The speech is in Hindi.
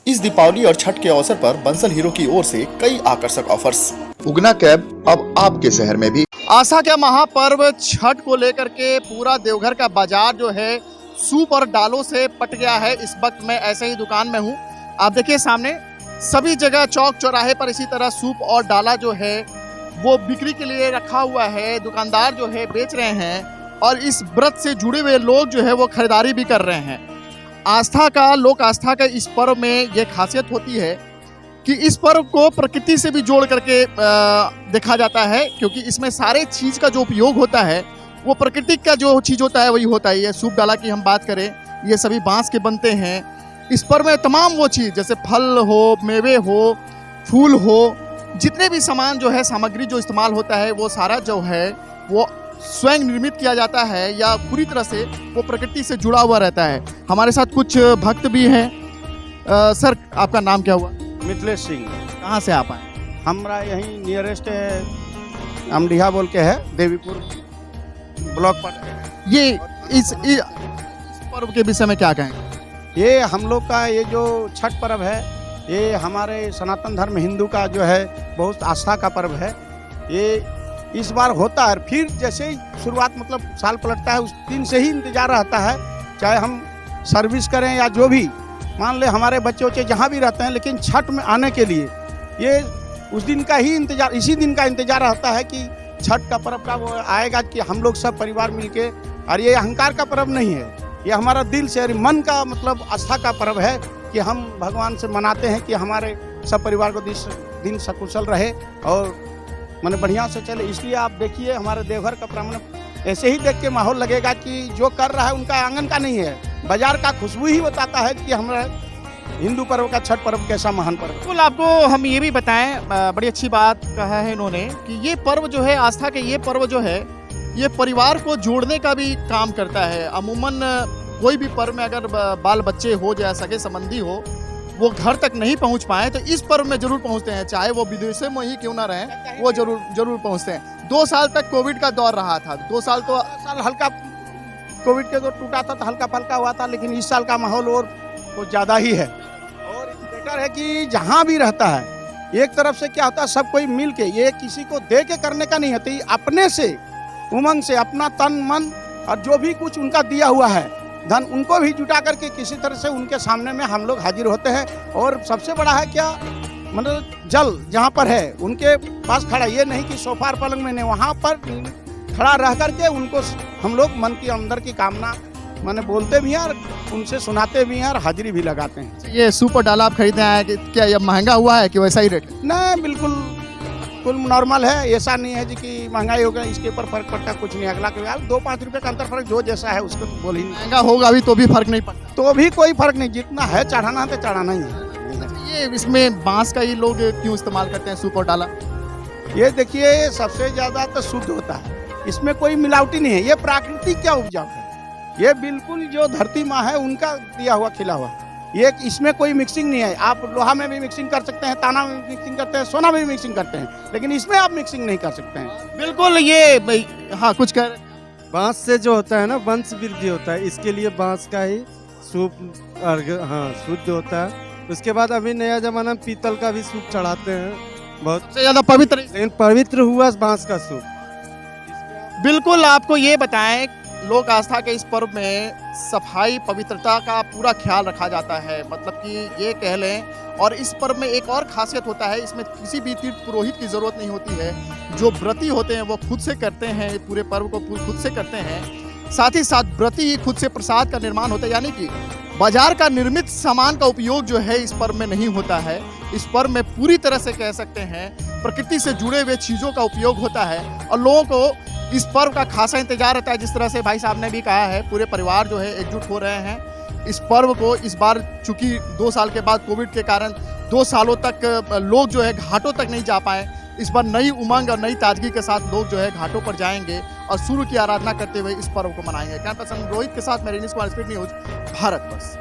इस दीपावली और छठ के अवसर पर बंसल हीरो की ओर से कई आकर्षक ऑफर्स। उगना कैब अब आपके शहर में भी। आस्था के महापर्व छठ को लेकर के पूरा देवघर का बाजार जो है सूप और डालों से पट गया है। इस वक्त मैं ऐसे ही दुकान में हूँ, आप देखिए सामने सभी जगह चौक चौराहे पर इसी तरह सूप और डाला जो है वो बिक्री के लिए रखा हुआ है। दुकानदार जो है बेच रहे हैं और इस व्रत से जुड़े हुए लोग जो है वो खरीदारी भी कर रहे हैं। आस्था का, लोक आस्था का इस पर्व में ये खासियत होती है कि इस पर्व को प्रकृति से भी जोड़ करके देखा जाता है, क्योंकि इसमें सारे चीज़ का जो उपयोग होता है वो प्रकृति का जो चीज़ होता है वही होता है। ये सूप डाला की हम बात करें, ये सभी बांस के बनते हैं। इस पर्व में तमाम वो चीज़ जैसे फल हो, मेवे हो, फूल हो, जितने भी सामान जो है, सामग्री जो इस्तेमाल होता है वो सारा जो है वो स्वयं निर्मित किया जाता है या पूरी तरह से वो प्रकृति से जुड़ा हुआ रहता है। हमारे साथ कुछ भक्त भी हैं। सर, आपका नाम क्या हुआ? मिथिलेश सिंह। कहाँ से आप आए? हमारा यहीं नियरेस्ट अमडिहा बोल के है, देवीपुर ब्लॉक पर। ये इस पर्व के विषय में क्या कहेंगे? ये हम लोग का ये जो छठ पर्व है, ये हमारे सनातन धर्म हिंदू का जो है बहुत आस्था का पर्व है। ये इस बार होता है, फिर जैसे ही शुरुआत मतलब साल पलटता है उस दिन से ही इंतजार रहता है। चाहे हम सर्विस करें या जो भी, मान ले हमारे बच्चे बच्चे जहाँ भी रहते हैं, लेकिन छठ में आने के लिए ये उस दिन का ही इंतजार, इसी दिन का इंतजार रहता है कि छठ का पर्व का वो आएगा कि हम लोग सब परिवार मिलके। और ये अहंकार का पर्व नहीं है, ये हमारा दिल से और मन का मतलब आस्था का पर्व है कि हम भगवान से मनाते हैं कि हमारे सब परिवार को दिन सकुशल रहे और मैंने बढ़िया से चले। इसलिए आप देखिए हमारे देवघर का प्रांगण ऐसे ही देख के माहौल लगेगा कि जो कर रहा है उनका आंगन का नहीं है, बाजार का खुशबू ही बताता है कि हमारा हिंदू पर्व का छठ पर्व कैसा महान पर्व। बिल्कुल, आपको हम ये भी बताएं, बड़ी अच्छी बात कहा है इन्होंने कि ये पर्व जो है, आस्था के ये पर्व जो है ये परिवार को जोड़ने का भी काम करता है। अमूमन कोई भी पर्व में अगर बाल बच्चे हो या सगे संबंधी हो, वो घर तक नहीं पहुंच पाए तो इस पर्व में जरूर पहुंचते हैं, चाहे वो विदेशों में ही क्यों ना रहें, वो जरूर पहुंचते हैं। 2 साल तक कोविड का दौर रहा था, 2 साल तो साल हल्का कोविड के दौर टूटा था तो हल्का फल्का हुआ था, लेकिन इस साल का माहौल और कुछ ज़्यादा ही है। और बेटर है कि जहाँ भी रहता है एक तरफ से क्या होता है, सब कोई मिल के, ये किसी को दे के करने का नहीं होता, ये अपने से उमंग से अपना तन मन और जो भी कुछ उनका दिया हुआ है धन, उनको भी जुटा करके किसी तरह से उनके सामने में हम लोग हाजिर होते हैं। और सबसे बड़ा है क्या, मतलब जल जहाँ पर है उनके पास खड़ा, ये नहीं कि सोफा और पलंग में नहीं, वहाँ पर खड़ा रह करके उनको हम लोग मन की अंदर की कामना मैंने बोलते भी हैं और उनसे सुनाते भी हैं और हाजिरी भी लगाते हैं। ये सूप और डाला आप खरीदे हैं कि क्या ये महंगा हुआ है कि वैसा ही रेट? नहीं, बिल्कुल नॉर्मल है, ऐसा नहीं है जी कि महंगाई हो गया, इसके ऊपर फर्क पड़ता कुछ नहीं। अगला के 2-5 रुपये का अंतर फर्क जो जैसा है उसको तो बोल ही नहीं। महंगा होगा अभी तो भी फर्क नहीं पड़ता, तो भी कोई फर्क नहीं, जितना है चढ़ाना है तो चढ़ाना ही है। ये इसमें बांस का ही लोग क्यों इस्तेमाल करते हैं सूप और डाला? ये देखिए सबसे ज्यादा तो शुद्ध होता है, इसमें कोई मिलावटी नहीं है, ये प्राकृतिक क्या उपजाऊ है, ये बिल्कुल जो धरती माँ है उनका दिया हुआ खिला हुआ। ये इसमें कोई मिक्सिंग नहीं है। आप लोहा में भी मिक्सिंग कर सकते हैं, ताना में भी मिक्सिंग करते हैं, सोना में भी मिक्सिंग करते हैं, लेकिन इसमें आप मिक्सिंग नहीं कर सकते हैं। बिल्कुल, ये हाँ कुछ कह रहे हैं। बांस से जो होता है ना, वंश वृद्धि होता है, इसके लिए बांस का ही सूप हाँ शुद्ध होता है। उसके बाद अभी नया जमाना में पीतल का भी सूप चढ़ाते हैं, बहुत सबसे ज्यादा पवित्र, लेकिन पवित्र हुआ बांस का सूप। बिल्कुल, आपको ये बताएं, लोक आस्था के इस पर्व में सफाई पवित्रता का पूरा ख्याल रखा जाता है, मतलब कि ये कह लें। और इस पर्व में एक और खासियत होता है, इसमें किसी भी तीर्थ पुरोहित की जरूरत नहीं होती है। जो व्रती होते हैं वो खुद से करते हैं, पूरे पर्व को खुद से करते हैं। साथ ही साथ व्रती ही खुद से प्रसाद का निर्माण होता है, यानी कि बाजार का निर्मित सामान का उपयोग जो है इस पर्व में नहीं होता है। इस पर्व में पूरी तरह से कह सकते हैं प्रकृति से जुड़े हुए चीज़ों का उपयोग होता है और लोगों को इस पर्व का खासा इंतजार रहता है। जिस तरह से भाई साहब ने भी कहा है, पूरे परिवार जो है एकजुट हो रहे हैं इस पर्व को। इस बार चूंकि 2 साल के बाद कोविड के कारण 2 सालों तक लोग जो है घाटों तक नहीं जा पाए, इस बार नई उमंग और नई ताजगी के साथ लोग जो है घाटों पर जाएंगे और सूर्य की आराधना करते हुए इस पर्व को मनाएंगे। कैमरा पर्सन रोहित के साथ मैं रिनीश कुमार, स्पीड न्यूज, भारत बस।